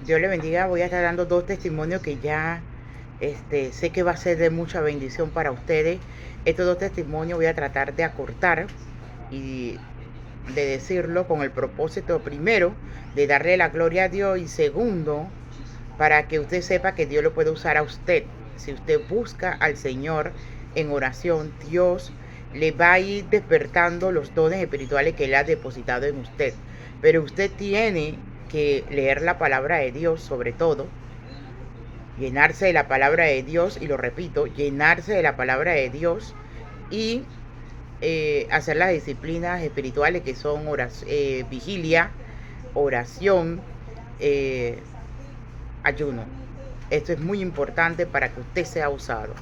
Dios le bendiga. Voy a estar dando dos testimonios que ya sé que va a ser de mucha bendición para ustedes. Estos dos testimonios voy a tratar de acortar y de decirlo con el propósito, primero, de darle la gloria a Dios, y segundo, para que usted sepa que Dios lo puede usar a usted. Si usted busca al Señor en oración, Dios le va a ir despertando los dones espirituales que Él ha depositado en usted. Pero usted tiene que leer la palabra de Dios, sobre todo, llenarse de la palabra de Dios, y lo repito, llenarse de la palabra de Dios, y hacer las disciplinas espirituales que son vigilia, oración, eh, ayuno. Esto es muy importante para que usted sea usado.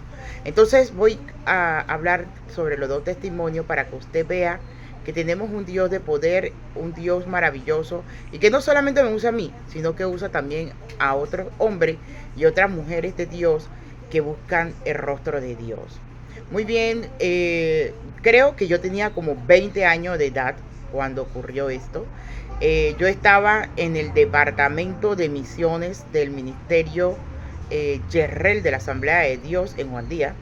Entonces voy a hablar sobre los dos testimonios para que usted vea que tenemos un Dios de poder, un Dios maravilloso, y que no solamente me usa a mí, sino que usa también a otros hombres y otras mujeres de Dios que buscan el rostro de Dios. Muy bien, creo que yo tenía como 20 años de edad cuando ocurrió esto. Yo estaba en el departamento de misiones del ministerio Yerrel de la Asamblea de Dios en Juan Díaz.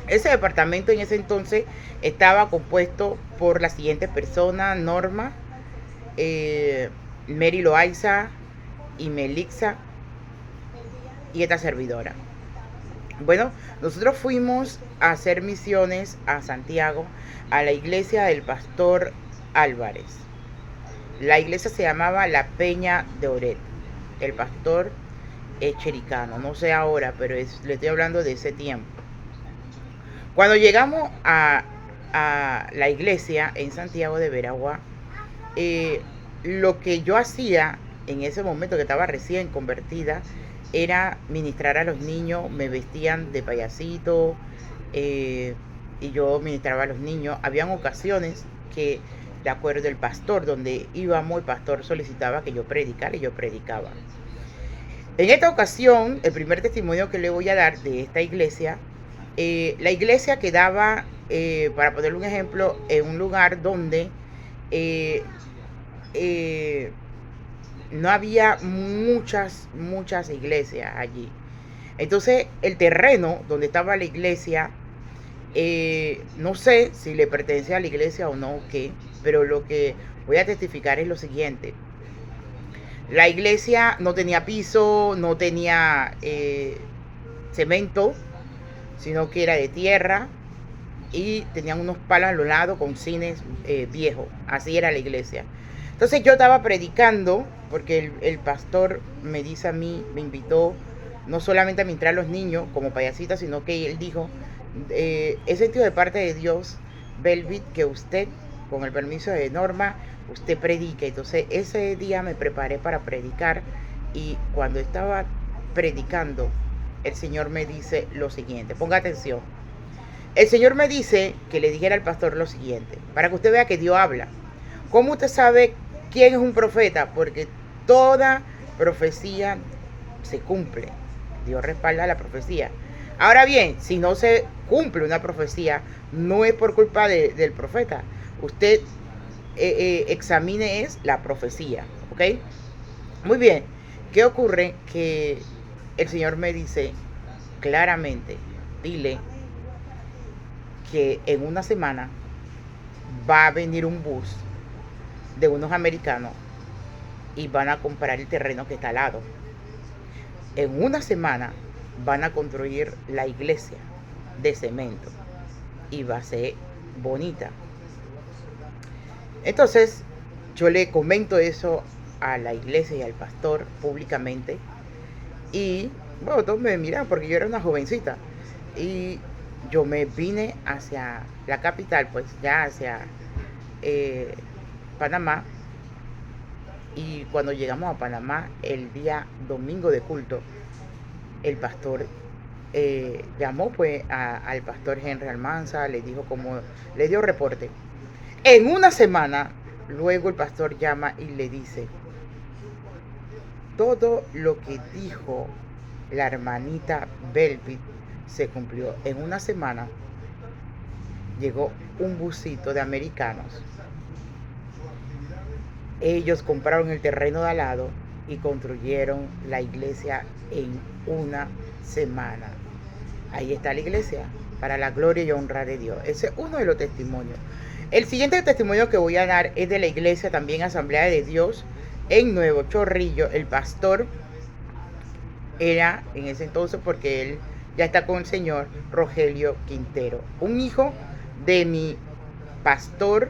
Ese departamento en ese entonces estaba compuesto por las siguientes personas: Norma, Mary Loaiza y Melixa, y esta servidora. Bueno, nosotros fuimos a hacer misiones a Santiago, a la iglesia del pastor Álvarez. La iglesia se llamaba La Peña de Oret. El pastor es chericano, no sé ahora, pero le estoy hablando de ese tiempo. Cuando llegamos a la iglesia en Santiago de Veragua, lo que yo hacía en ese momento, que estaba recién convertida, era ministrar a los niños. Me vestían de payasito, y yo ministraba a los niños. Habían ocasiones que, de acuerdo al pastor donde íbamos, el pastor solicitaba que yo predicara, y yo predicaba. En esta ocasión, el primer testimonio que le voy a dar de esta iglesia, la iglesia quedaba, para ponerle un ejemplo, en un lugar donde eh, no había muchas iglesias allí. Entonces, el terreno donde estaba la iglesia, no sé si le pertenece a la iglesia o no, qué, pero lo que voy a testificar es lo siguiente. La iglesia no tenía piso, no tenía cemento, sino que era de tierra, y tenían unos palos a los lados con cines viejos. Así era la iglesia. Entonces yo estaba predicando, porque el pastor me dice a mí, me invitó no solamente a ministrar a los niños como payasita, sino que él dijo, he sentido de parte de Dios, Velvet, que usted, con el permiso de Norma, usted predique. Entonces ese día me preparé para predicar, y cuando estaba predicando, el Señor me dice lo siguiente, ponga atención. El Señor me dice que le dijera al pastor lo siguiente, para que usted vea que Dios habla. ¿Cómo usted sabe quién es un profeta? Porque toda profecía se cumple. Dios respalda la profecía. Ahora bien, si no se cumple una profecía, no es por culpa del profeta. Usted examine la profecía, ¿ok? Muy bien. ¿Qué ocurre? Que el Señor me dice claramente, dile que en una semana va a venir un bus de unos americanos y van a comprar el terreno que está al lado. En una semana van a construir la iglesia de cemento, y va a ser bonita. Entonces yo le comento eso a la iglesia y al pastor públicamente, y bueno, todos me miran porque yo era una jovencita, y yo me vine hacia la capital, pues ya hacia Panamá. Y cuando llegamos a Panamá, el día domingo de culto, el pastor llamó pues al pastor Henry Almanza, le dijo como, le dio reporte. En una semana, luego el pastor llama y le dice, todo lo que dijo la hermanita Velvet se cumplió. En una semana llegó un busito de americanos. Ellos compraron el terreno de al lado, y construyeron la iglesia en una semana. Ahí está la iglesia, para la gloria y honra de Dios. Ese es uno de los testimonios. El siguiente testimonio que voy a dar es de la iglesia también Asamblea de Dios en Nuevo Chorrillo. El pastor era en ese entonces, porque él ya está con el señor, Rogelio Quintero, un hijo de mi pastor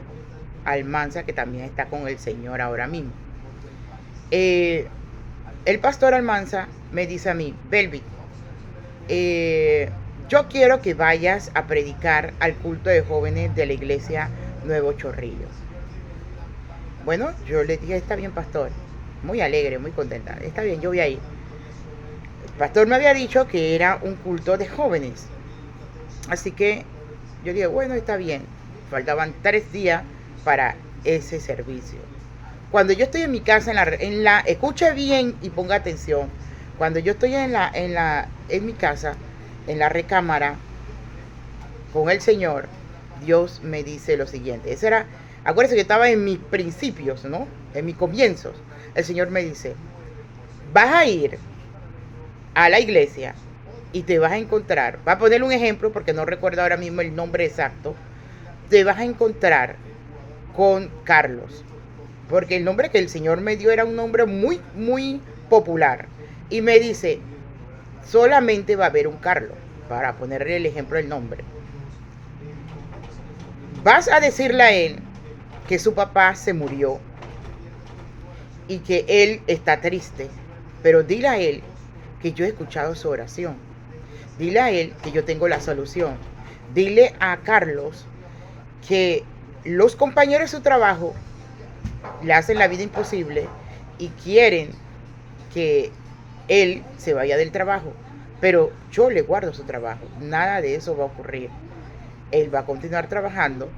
Almanza, que también está con el señor ahora mismo. El pastor Almanza me dice a mí: Belvi, yo quiero que vayas a predicar al culto de jóvenes de la iglesia Nuevo Chorrillo. Bueno, yo le dije: está bien, pastor. Muy alegre, muy contenta. Está bien, yo voy a ir. El pastor me había dicho que era un culto de jóvenes. Así que yo dije: bueno, está bien. Faltaban 3 días para ese servicio. Cuando yo estoy en mi casa, escuche bien y ponga atención. Cuando yo estoy en mi casa, en la recámara, con el Señor, Dios me dice lo siguiente. Acuérdense que estaba en mis principios, ¿no? En mis comienzos. El Señor me dice: vas a ir a la iglesia y te vas a encontrar, va a poner un ejemplo porque no recuerdo ahora mismo el nombre exacto, te vas a encontrar con Carlos, porque el nombre que el Señor me dio era un nombre muy, muy popular, y me dice: solamente va a haber un Carlos, para ponerle el ejemplo del nombre. Vas a decirle a él que su papá se murió y que él está triste, pero dile a él que yo he escuchado su oración. Dile a él que yo tengo la solución. Dile a Carlos que los compañeros de su trabajo le hacen la vida imposible y quieren que él se vaya del trabajo, pero yo le guardo su trabajo. Nada de eso va a ocurrir. Él va a continuar trabajando.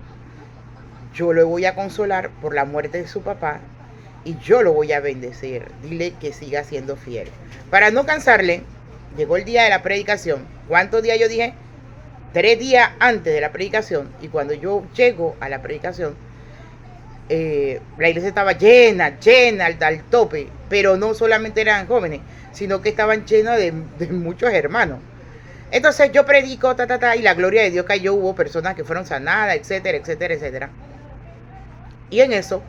Yo lo voy a consolar por la muerte de su papá y yo lo voy a bendecir. Dile que siga siendo fiel. Para no cansarle, llegó el día de la predicación. ¿Cuántos días yo dije? 3 días antes de la predicación. Y cuando yo llego a la predicación, la iglesia estaba llena al tope. Pero no solamente eran jóvenes, sino que estaban llenos de muchos hermanos. Entonces yo predico, y la gloria de Dios cayó. Hubo personas que fueron sanadas, etcétera, etcétera, etcétera. Y en eso,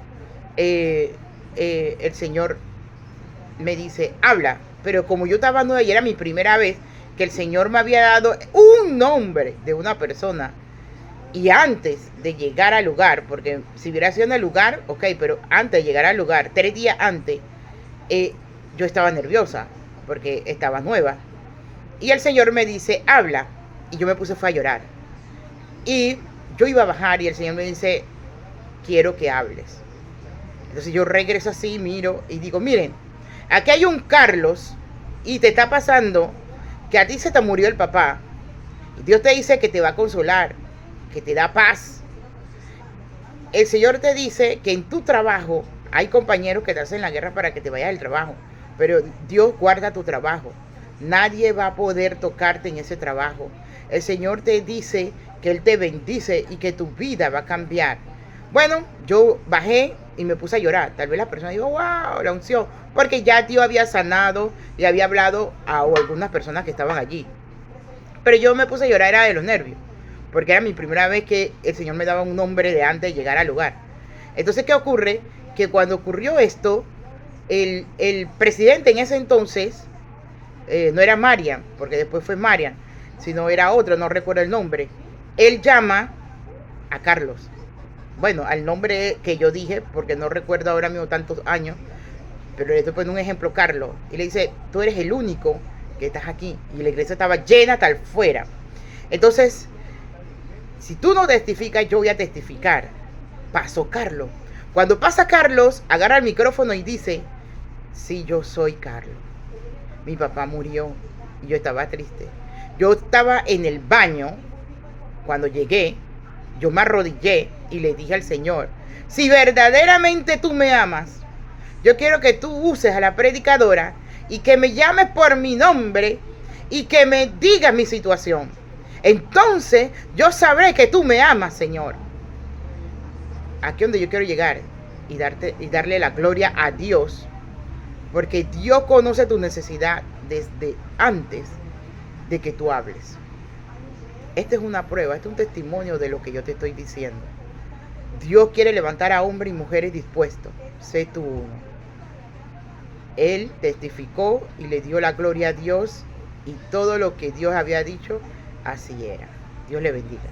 el Señor me dice: habla. Pero como yo estaba nueva y era mi primera vez que el Señor me había dado un nombre de una persona, y antes de llegar al lugar, porque si hubiera sido en el lugar, ok, pero antes de llegar al lugar, 3 días antes, yo estaba nerviosa porque estaba nueva. Y el Señor me dice: habla. Y yo me puse a llorar. Y yo iba a bajar y el Señor me dice: quiero que hables. Entonces yo regreso así, miro y digo: miren, aquí hay un Carlos y te está pasando que a ti se te murió el papá. Y Dios te dice que te va a consolar, que te da paz. El Señor te dice que en tu trabajo hay compañeros que te hacen la guerra para que te vayas del trabajo, pero Dios guarda tu trabajo. Nadie va a poder tocarte en ese trabajo. El Señor te dice que Él te bendice y que tu vida va a cambiar. Bueno, yo bajé y me puse a llorar. Tal vez la persona dijo: wow, la unción, porque ya Dios había sanado y había hablado a algunas personas que estaban allí. Pero yo me puse a llorar, era de los nervios, porque era mi primera vez que el Señor me daba un nombre de antes de llegar al lugar. Entonces, ¿qué ocurre? Que cuando ocurrió esto, el presidente en ese entonces, no era Marian, porque después fue Marian, sino era otro, no recuerdo el nombre. Él llama a Carlos, bueno, al nombre que yo dije, porque no recuerdo ahora mismo tantos años, pero le estoy poniendo un ejemplo: Carlos, y le dice: tú eres el único que estás aquí. Y la iglesia estaba llena hasta afuera. Entonces, si tú no testificas, yo voy a testificar. Pasó Carlos. Cuando pasa Carlos, agarra el micrófono y dice: sí, yo soy Carlos. Mi papá murió y yo estaba triste. Yo estaba en el baño cuando llegué. Yo me arrodillé y le dije al Señor: si verdaderamente tú me amas, yo quiero que tú uses a la predicadora y que me llames por mi nombre y que me digas mi situación. Entonces yo sabré que tú me amas, Señor. Aquí es donde yo quiero llegar y darle la gloria a Dios, Porque Dios conoce tu necesidad desde antes de que tú hables. Esta es una prueba, este es un testimonio de lo que yo te estoy diciendo. Dios quiere levantar a hombres y mujeres dispuestos. Sé tú uno. Él testificó y le dio la gloria a Dios, y todo lo que Dios había dicho, así era. Dios le bendiga.